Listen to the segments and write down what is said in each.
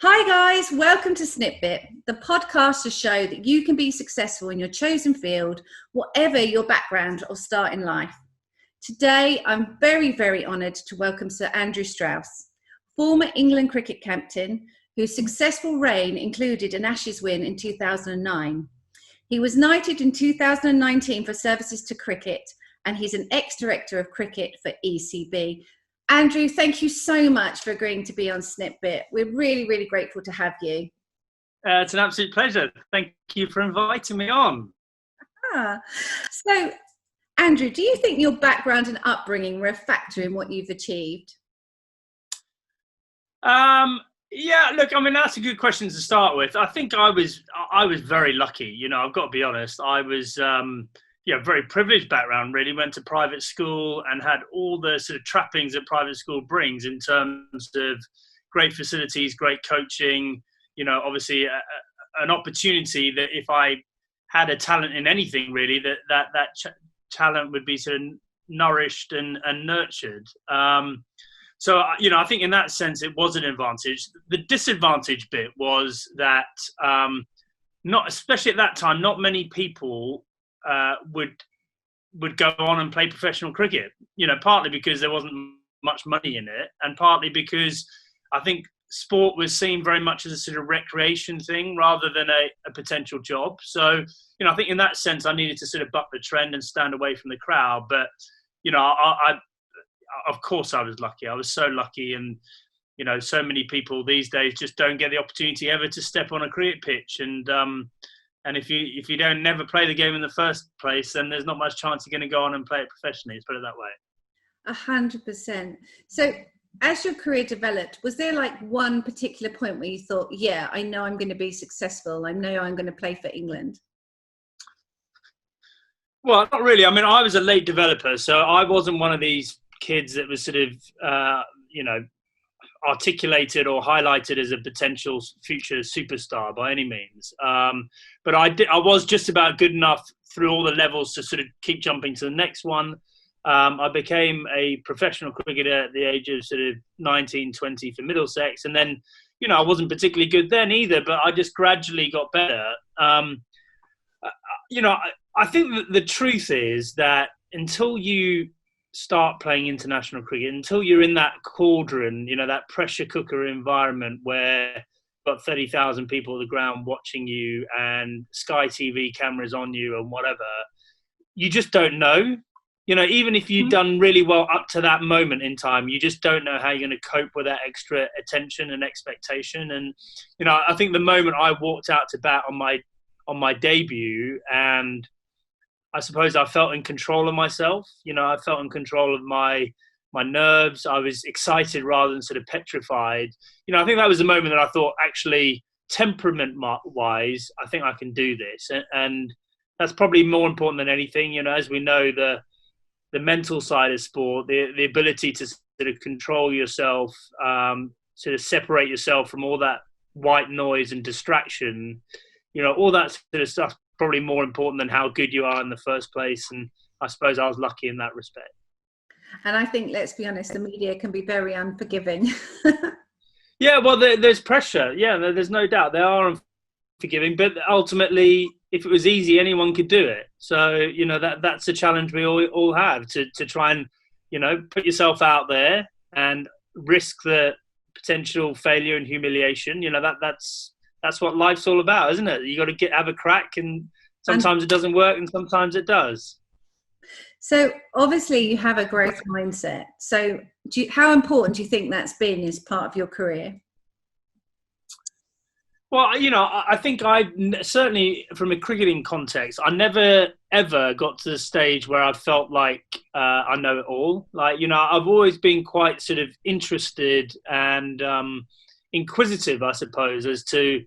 Hi guys, welcome to SnipBit, the podcast to show that you can be successful in your chosen field, whatever your background or start in life. Today, I'm very honoured to welcome Sir Andrew Strauss, former England cricket captain, whose successful reign included an Ashes win in 2009. He was knighted in 2019 for services to cricket, and he's an ex-director of cricket for ECB. Andrew, thank you so much for agreeing to be on SnipBit. We're really grateful to have you. It's an absolute pleasure. Thank you for inviting me on. So, Andrew, do you think your background and upbringing were a factor in what you've achieved? Yeah, look, I mean, that's a good question to start with. I think I was very lucky. You know, I've got to be honest. I was, very privileged background, really. Went to private school and had all the sort of trappings that private school brings in terms of great facilities, great coaching, obviously an opportunity that if I had a talent in anything, really, that talent would be sort of nourished and nurtured. So, I think in that sense, it was an advantage. The disadvantage bit was that, not especially at that time, not many people would go on and play professional cricket. Partly because there wasn't much money in it, and partly because I think sport was seen very much as a sort of recreation thing rather than a potential job. So, I think in that sense, I needed to sort of buck the trend and stand away from the crowd. But, I of course I was lucky. I was so lucky. And, so many people these days just don't get the opportunity ever to step on a cricket pitch. And if you don't never play the game in the first place, then there's not much chance you're going to go on and play it professionally. Let's put it that way. 100%. So as your career developed, was there like one particular point where you thought, yeah, I know I'm going to be successful. I know I'm going to play for England? Well, not really. I mean, I was a late developer, so I wasn't one of these kids that was sort of, articulated or highlighted as a potential future superstar by any means. But I was just about good enough through all the levels to sort of keep jumping to the next one. I became a professional cricketer at the age of sort of 19, 20 for Middlesex. And then, I wasn't particularly good then either, but I just gradually got better. I think that the truth is that until you start playing international cricket, until you're in that cauldron, that pressure cooker environment where you've got 30,000 people on the ground watching you and Sky TV cameras on you and whatever, you just don't know. Even if you've done really well up to that moment in time, you just don't know how you're going to cope with that extra attention and expectation. And, I think the moment I walked out to bat on my debut, and I suppose I felt in control of myself. I felt in control of my nerves. I was excited rather than sort of petrified. I think that was the moment that I thought, actually, temperament-wise, I think I can do this. And that's probably more important than anything. As we know, the mental side of sport, the ability to sort of control yourself, sort of separate yourself from all that white noise and distraction, all that sort of stuff, probably more important than how good you are in the first place. And I suppose I was lucky in that respect. And I think, let's be honest, the media can be very unforgiving. Yeah, well, there's pressure. Yeah, there's no doubt. They are unforgiving. But ultimately, if it was easy, anyone could do it. So, that's a challenge we all have, to try and, put yourself out there and risk the potential failure and humiliation. That's what life's all about, isn't it? You got to have a crack, and sometimes it doesn't work and sometimes it does. So obviously you have a growth mindset. So how important do you think that's been as part of your career? Well, I think I certainly, from a cricketing context, I never, ever got to the stage where I felt like I know it all. Like, I've always been quite sort of interested and inquisitive, I suppose, as to,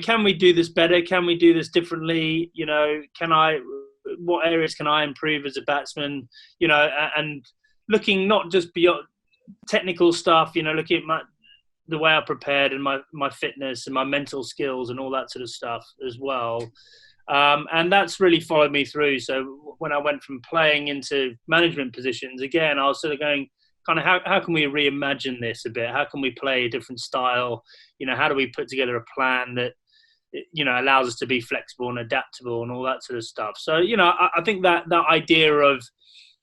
can we do this better? Can we do this differently? What areas can I improve as a batsman? And looking not just beyond technical stuff, looking at the way I prepared and my fitness and my mental skills and all that sort of stuff as well. And that's really followed me through. So when I went from playing into management positions, again, I was sort of going, kind of how can we reimagine this a bit? How can we play a different style? How do we put together a plan that allows us to be flexible and adaptable and all that sort of stuff. So I think that idea of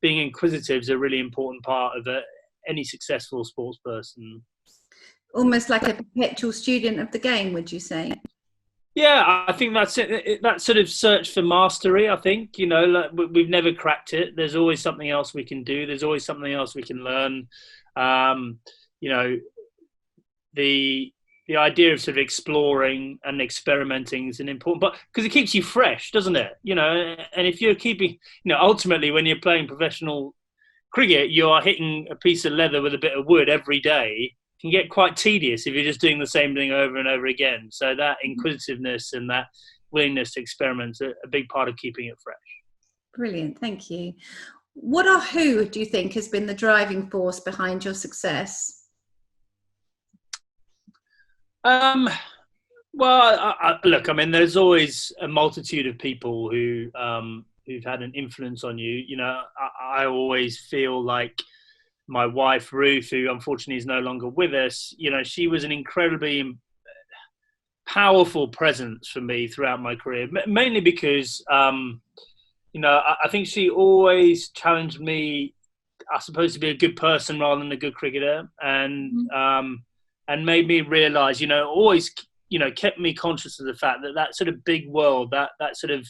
being inquisitive is a really important part of any successful sports person. Almost like a perpetual student of the game, would you say? Yeah, I think that's it. That sort of search for mastery, I think, like we've never cracked it. There's always something else we can do. There's always something else we can learn. The idea of sort of exploring and experimenting is an important part because it keeps you fresh, doesn't it? And if you're keeping, ultimately when you're playing professional cricket, you are hitting a piece of leather with a bit of wood every day. Can get quite tedious if you're just doing the same thing over and over again. So that inquisitiveness and that willingness to experiment is a big part of keeping it fresh. Brilliant, thank you. What or who do you think has been the driving force behind your success? Well, look, I mean, there's always a multitude of people who've had an influence on you. I always feel like my wife, Ruth, who unfortunately is no longer with us, she was an incredibly powerful presence for me throughout my career, mainly because, I think she always challenged me, I suppose, to be a good person rather than a good cricketer. And made me realize, always, kept me conscious of the fact that sort of big world, that sort of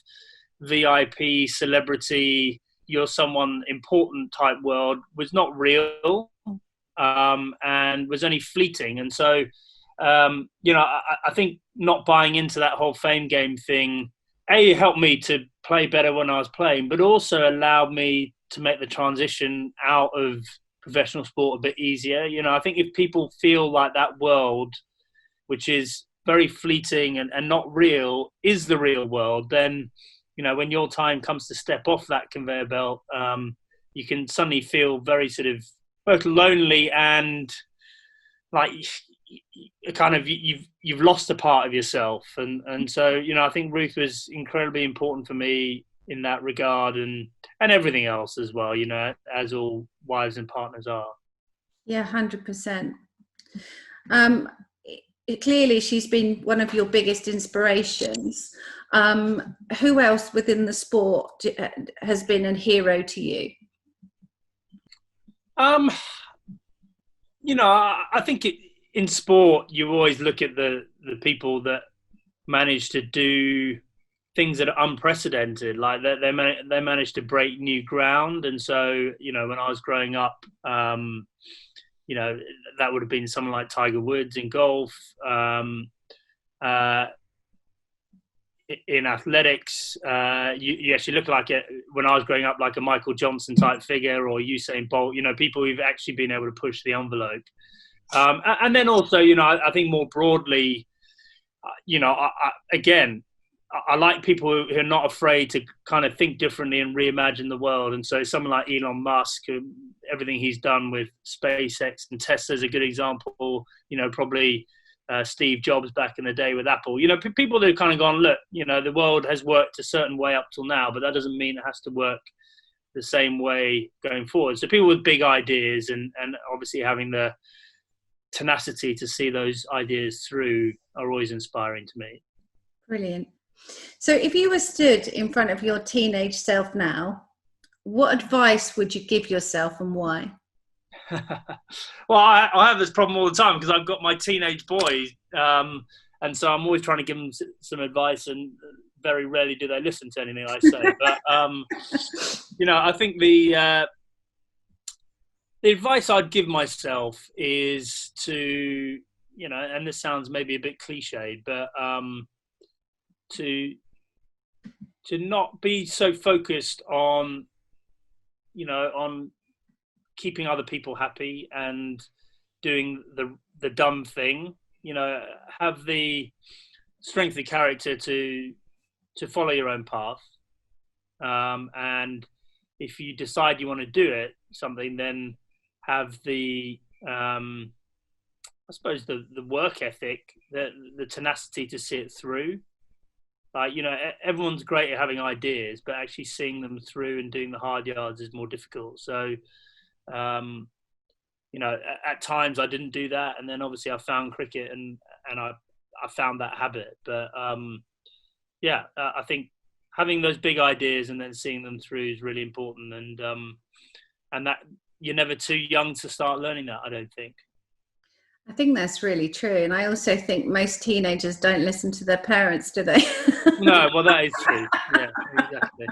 VIP celebrity, you're someone important type world was not real, and was only fleeting. And so, I think not buying into that whole fame game thing, helped me to play better when I was playing, but also allowed me to make the transition out of professional sport a bit easier. I think if people feel like that world, which is very fleeting and not real, is the real world, then, when your time comes to step off that conveyor belt, you can suddenly feel very sort of both lonely and like kind of you've lost a part of yourself. And so, I think Ruth was incredibly important for me in that regard, and everything else as well, as all wives and partners are. Yeah, 100%. Clearly she's been one of your biggest inspirations. Who else within the sport has been a hero to you? I think in sport, you always look at the people that manage to do things that are unprecedented, like they managed to break new ground. And so, when I was growing up, that would have been someone like Tiger Woods in golf. In athletics, you actually look like it when I was growing up, like a Michael Johnson type figure, or Usain Bolt. People who've actually been able to push the envelope. And then also, I think more broadly, I like people who are not afraid to kind of think differently and reimagine the world. And so someone like Elon Musk, everything he's done with SpaceX and Tesla is a good example. Probably Steve Jobs back in the day with Apple. People that have kind of gone, look, the world has worked a certain way up till now, but that doesn't mean it has to work the same way going forward. So people with big ideas and obviously having the tenacity to see those ideas through are always inspiring to me. Brilliant. So if you were stood in front of your teenage self now, what advice would you give yourself and why? Well, I have this problem all the time because I've got my teenage boys, and so I'm always trying to give them some advice, and very rarely do they listen to anything I say. But I think the advice I'd give myself is to, and this sounds maybe a bit cliched, but to not be so focused on, on keeping other people happy and doing the dumb thing. Have the strength of character to follow your own path, and if you decide you want to do something, then have the I suppose the work ethic, the tenacity to see it through. Like, everyone's great at having ideas, but actually seeing them through and doing the hard yards is more difficult. So, at times I didn't do that, and then obviously I found cricket and I found that habit. But I think having those big ideas and then seeing them through is really important, and that you're never too young to start learning that, I don't think. I think that's really true. And I also think most teenagers don't listen to their parents, do they? No, well, that is true. Yeah, exactly.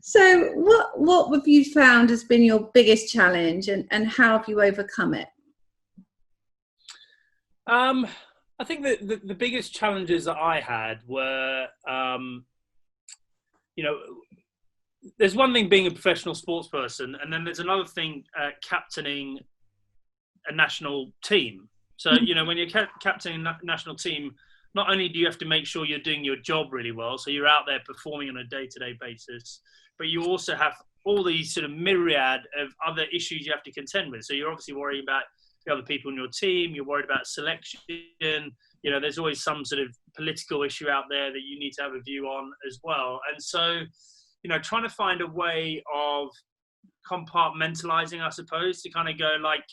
So what have you found has been your biggest challenge, and how have you overcome it? I think that the biggest challenges that I had were, there's one thing being a professional sports person, and then there's another thing captaining a national team. So, when you're captaining a national team, not only do you have to make sure you're doing your job really well, so you're out there performing on a day-to-day basis, but you also have all these sort of myriad of other issues you have to contend with. So you're obviously worrying about the other people in your team, you're worried about selection, there's always some sort of political issue out there that you need to have a view on as well. And so, trying to find a way of compartmentalizing, I suppose, to kind of go like,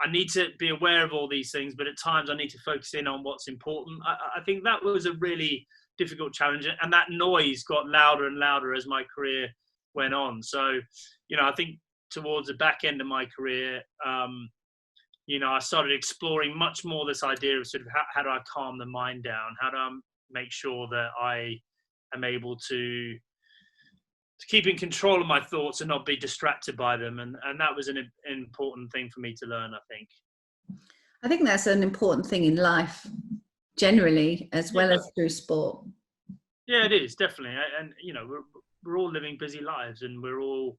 I need to be aware of all these things, but at times I need to focus in on what's important. I think that was a really difficult challenge, and that noise got louder and louder as my career went on. So, I think towards the back end of my career, I started exploring much more this idea of sort of how do I calm the mind down? How do I make sure that I am able to keep in control of my thoughts and not be distracted by them? And that was an important thing for me to learn, I think. I think that's an important thing in life generally, as well as through sport. Yeah, it is, definitely. And, we're all living busy lives, and we're all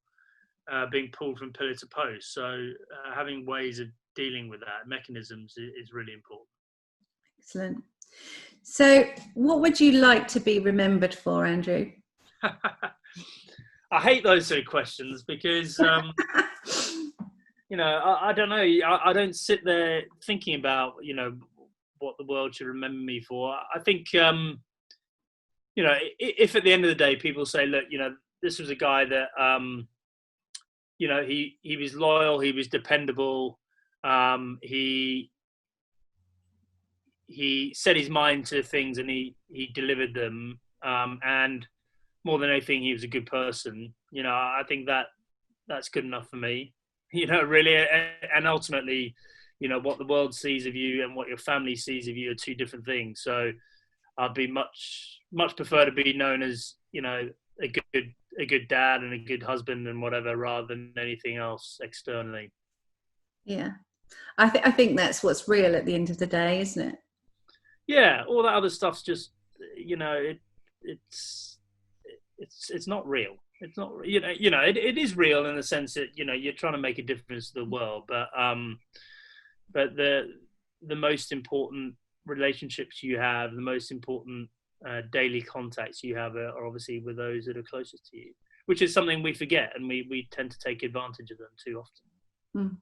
being pulled from pillar to post. So having ways of dealing with that, mechanisms, is really important. Excellent. So what would you like to be remembered for, Andrew? I hate those sort of questions because, I don't know. I don't sit there thinking about, what the world should remember me for. I think, if at the end of the day people say, look, this was a guy that, he was loyal, he was dependable, he set his mind to things and he delivered them, and more than anything, he was a good person. I think that's good enough for me. Really, and ultimately, what the world sees of you and what your family sees of you are two different things. So, I'd be much prefer to be known as a good dad and a good husband and whatever, rather than anything else externally. Yeah, I think that's what's real at the end of the day, isn't it? Yeah, all that other stuff's just it's not real. It's not, it is real in the sense that, you're trying to make a difference to the world, but the most important relationships you have, the most important daily contacts you have are obviously with those that are closest to you, which is something we forget, and we tend to take advantage of them too often.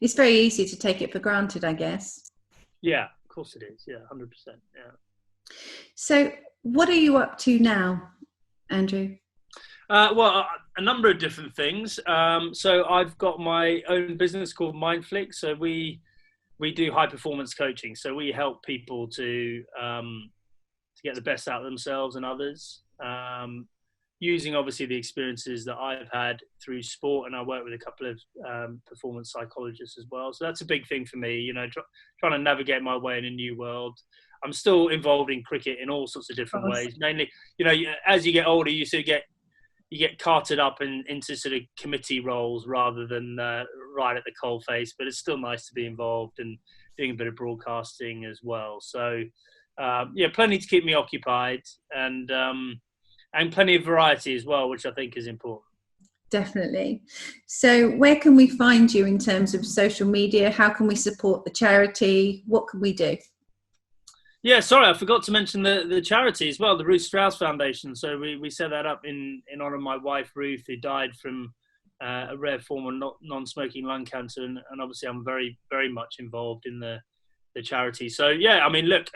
It's very easy to take it for granted, I guess. Yeah, of course it is. Yeah, 100%. Yeah. So what are you up to now, Andrew? Well, a number of different things. So I've got my own business called Mindflix. So we do high performance coaching. So we help people to get the best out of themselves and others, using obviously the experiences that I've had through sport, and I work with a couple of performance psychologists as well. So that's a big thing for me, trying to navigate my way in a new world. I'm still involved in cricket in all sorts of different ways. Mainly, as you get older, you sort of get carted up into sort of committee roles rather than right at the coalface. But it's still nice to be involved and doing a bit of broadcasting as well. So plenty to keep me occupied, and plenty of variety as well, which I think is important. Definitely. So where can we find you in terms of social media? How can we support the charity? What can we do? Yeah, sorry, I forgot to mention the charity as well, the Ruth Strauss Foundation. So we set that up in honour of my wife, Ruth, who died from a rare form of non-smoking lung cancer. And obviously I'm very, very much involved in the charity. So, yeah, I mean, look,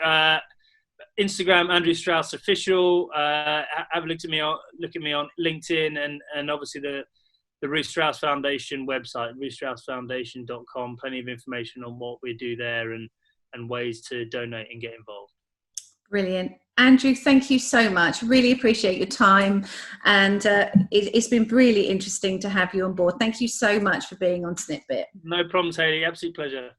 Instagram, Andrew Strauss Official. Have a look at me on LinkedIn, and obviously the Ruth Strauss Foundation website, ruthstraussfoundation.com. Plenty of information on what we do there and ways to donate and get involved. Brilliant. Andrew, thank you so much. Really appreciate your time. And it's been really interesting to have you on board. Thank you so much for being on SnipBit. No problems, Hayley. Absolute pleasure.